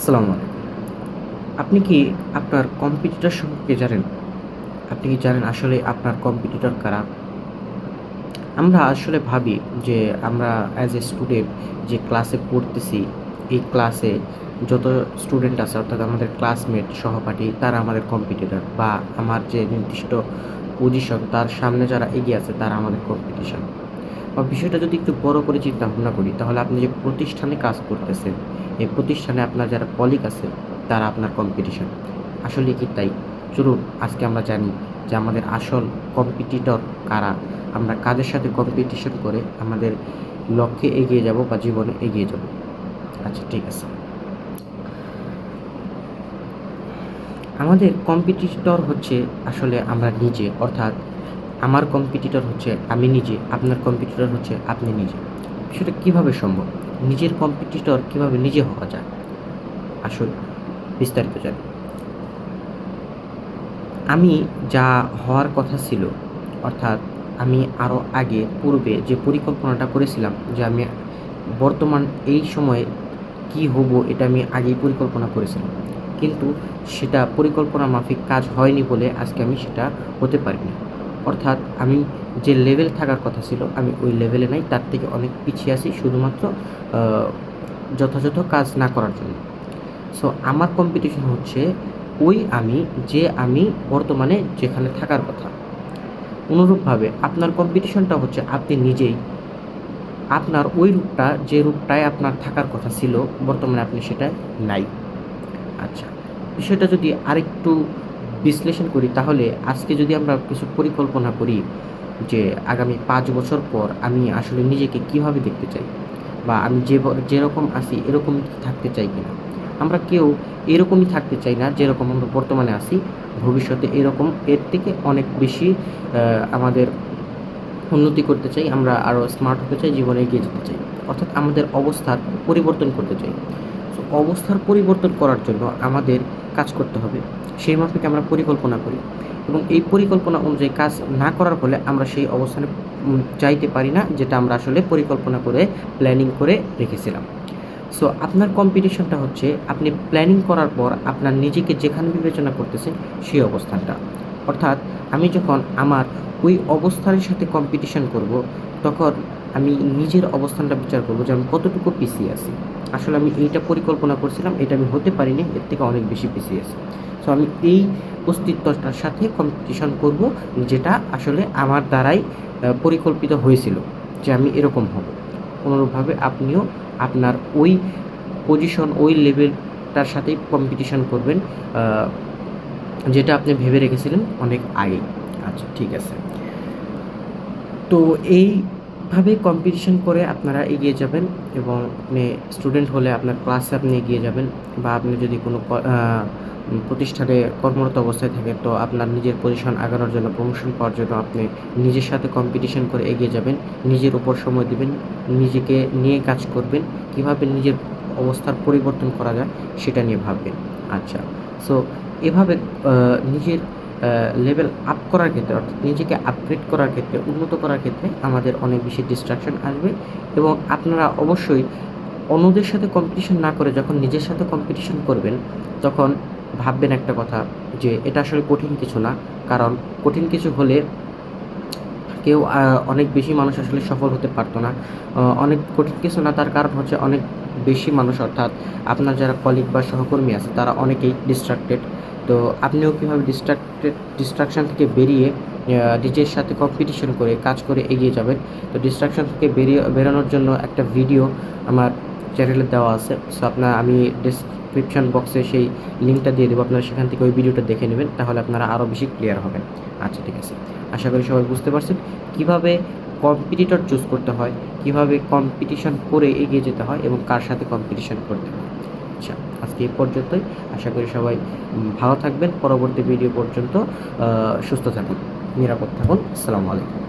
আসসালামু আলাইকুম। আপনি কি আপনার কম্পিটিটর সম্পর্কে জানেন? আপনি কি জানেন আসলে আপনার কম্পিটিটর কারা? আমরা আসলে ভাবি যে আমরা অ্যাজ এ স্টুডেন্ট যে ক্লাসে পড়তেছি, এই ক্লাসে যত স্টুডেন্ট আছে অর্থাৎ আমাদের ক্লাসমেট, সহপাঠী তারা আমাদের কম্পিটিটর বা আমার যে নির্দিষ্ট পজিশন তার সামনে যারা এগিয়ে আছে তারা আমাদের কম্পিটিশন। বা বিষয়টা যদি একটু বড় করে চিন্তা ভাবনা করি তাহলে আপনি যে প্রতিষ্ঠানে কাজ করতেছেন, এই প্রতিষ্ঠানে আপনার যারা কলিগ আছে তারা আপনার কম্পিটিশন। আসলে কি তাই? চলুন আজকে আমরা জানি যে আমাদের আসল কম্পিটিটর কারা? আমরা কাদের সাথে কম্পিটিশন করে আমাদের লক্ষ্যে এগিয়ে যাব বা জীবনে এগিয়ে যাব। আচ্ছা ঠিক আছে। আমাদের কম্পিটিটর হচ্ছে আসলে আমরা নিজে, অর্থাৎ আমার কম্পিটিটর হচ্ছে আমি নিজে, আপনার কম্পিটিটর হচ্ছে আপনি নিজে। বিষয়টা কীভাবে সম্ভব? নিজের কম্পিটিটর কীভাবে নিজে হওয়া যায়? আসুন বিস্তারিত জানি। আমি যা হওয়ার কথা ছিল, অর্থাৎ আমি আরও আগে পূর্বে যে পরিকল্পনাটা করেছিলাম যে আমি বর্তমান এই সময়ে কী হব এটা আমি আগেই পরিকল্পনা করেছিলাম। কিন্তু সেটা পরিকল্পনা মাফিক কাজ হয়নি বলে আজকে আমি সেটা হতে পারিনি। অর্থাৎ আমি যে লেভেল থাকার কথা ছিল আমি ওই লেভেলে নাই, তার থেকে অনেক পিছিয়ে আছি শুধুমাত্র আ যথাযথ কাজ না করার জন্য। সো আমার কম্পিটিশন হচ্ছে আমি বর্তমানে যেখানে থাকার কথা। অনুরূপভাবে আপনার কম্পিটিশনটা হচ্ছে আপনি নিজেই। আপনার ওই রূপটা যে রূপটায় আপনার থাকার কথা ছিল বর্তমানে আপনি সেটায় নাই। আচ্ছা, বিষয়টা যদি আরেকটু বিশ্লেষণ করি তাহলে আজকে যদি আমরা কিছু পরিকল্পনা করি যে আগামী ৫ বছর পর আমি আসলে নিজেকে কিভাবে দেখতে চাই? বা আমি যেরকম আছি এরকমই কি থাকতে চাই কিনা? আমরা কেউ এরকমই থাকতে চাই না যেরকম আমরা বর্তমানে আছি। ভবিষ্যতে এরকম এর থেকে অনেক বেশি আমাদের উন্নতি করতে চাই, আমরা আরও স্মার্ট হতে চাই, জীবনে এগিয়ে যেতে চাই। অর্থাৎ আমাদের অবস্থার পরিবর্তন করতে চাই। সো অবস্থার পরিবর্তন করার জন্য আমাদের কাজ করতে হবে। সেই মাফিক আমরা পরিকল্পনা করি এবং এই পরিকল্পনা অনুযায়ী কাজ না করার ফলে আমরা সেই অবস্থানে যাইতে পারি না যেটা আমরা আসলে পরিকল্পনা করে প্ল্যানিং করে রেখেছিলাম। সো আপনার কম্পিটিশনটা হচ্ছে আপনি প্ল্যানিং করার পর আপনার নিজেকে যেখানে বিবেচনা করতেছেন সেই অবস্থানটা। অর্থাৎ আমি যখন আমার ওই অবস্থানের সাথে কম্পিটিশন করব, তখন আমি নিজের অবস্থানটা বিচার করব যে আমি কতটুকু পিছিয়ে আছি। আসলে আমি এইটা পরিকল্পনা করছিলাম, এটা আমি হতে পারিনি, এর থেকে অনেক বেশি পিছিয়ে আছি। সো আমি এই অস্তিত্বটার সাথে কম্পিটিশন করব যেটা আসলে আমার দ্বারাই পরিকল্পিত হয়েছিল যে আমি এরকম হব। অনুরূপভাবে আপনিও আপনার ওই পজিশন, ওই লেভেলটার সাথেই কম্পিটিশন করবেন আ যেটা আপনি ভেবে রেখেছিলেন অনেক আগেই। আচ্ছা ঠিক আছে। তো এইভাবে কম্পিটিশন করে আপনারা এগিয়ে যাবেন এবং আপনি স্টুডেন্ট হলে আপনার ক্লাসে আপনি এগিয়ে যাবেন বা আপনি যদি কোনো প্রতিষ্ঠানে কর্মরত অবস্থায় থাকেন তো আপনার নিজের পজিশন আগানোর জন্য, প্রমোশন পাওয়ার জন্য আপনি নিজের সাথে কম্পিটিশন করে এগিয়ে যাবেন। নিজের উপর সময় দিবেন, নিজেকে নিয়ে কাজ করবেন। কিভাবে নিজের অবস্থার পরিবর্তন করা যায় সেটা নিয়ে ভাববেন। আচ্ছা। সো এভাবে আ নিজের লেভেল আপ করার ক্ষেত্রে, অর্থাৎ নিজেকে আপগ্রেড করার ক্ষেত্রে, উন্নত করার ক্ষেত্রে আমাদের অনেক বেশি ডিস্ট্রাকশন আসবে এবং আপনারা অবশ্যই অন্যদের সাথে কম্পিটিশন না করে যখন নিজের সাথে কম্পিটিশন করবেন, তখন ভাববেন একটা কথা যে এটা আসলে কঠিন কিছু না। কারণ কঠিন কিছু হলে কেউ অনেক বেশি মানুষ আসলে সফল হতে পারত না। অনেক কঠিন কিছু না, তার কারণ হচ্ছে অনেক বেশি মানুষ, অর্থাৎ আপনার যারা কলিগ বা সহকর্মী আছে তারা অনেকেই ডিস্ট্রাক্টেড। তো আপনিও কীভাবে ডিস্ট্রাকশন থেকে বেরিয়ে নিজের সাথে কম্পিটিশন করে কাজ করে এগিয়ে যাবেন। তো ডিস্ট্রাকশন থেকে বেরোনোর জন্য একটা ভিডিও আমার চ্যানেলে দেওয়া আছে। সো আমি ডেসক্রিপশন বক্সে সেই লিঙ্কটা দিয়ে দেবো। আপনারা সেখান থেকে ওই ভিডিওটা দেখে নেবেন। তাহলে আপনারা আরও বেশি ক্লিয়ার হবেন। আচ্ছা ঠিক আছে। আশা করি সবাই বুঝতে পারছেন কিভাবে কম্পিটিটর চুজ করতে হয়, কিভাবে কম্পিটিশন করে এগিয়ে যেতে হয় এবং কার সাথে কম্পিটিশন করতে হয়। আচ্ছা, আজকে এই পর্যন্তই। আশা করি সবাই ভালো থাকবেন। পরবর্তী ভিডিও পর্যন্ত সুস্থ থাকুন, নিরাপদ থাকুন। আসসালামু আলাইকুম।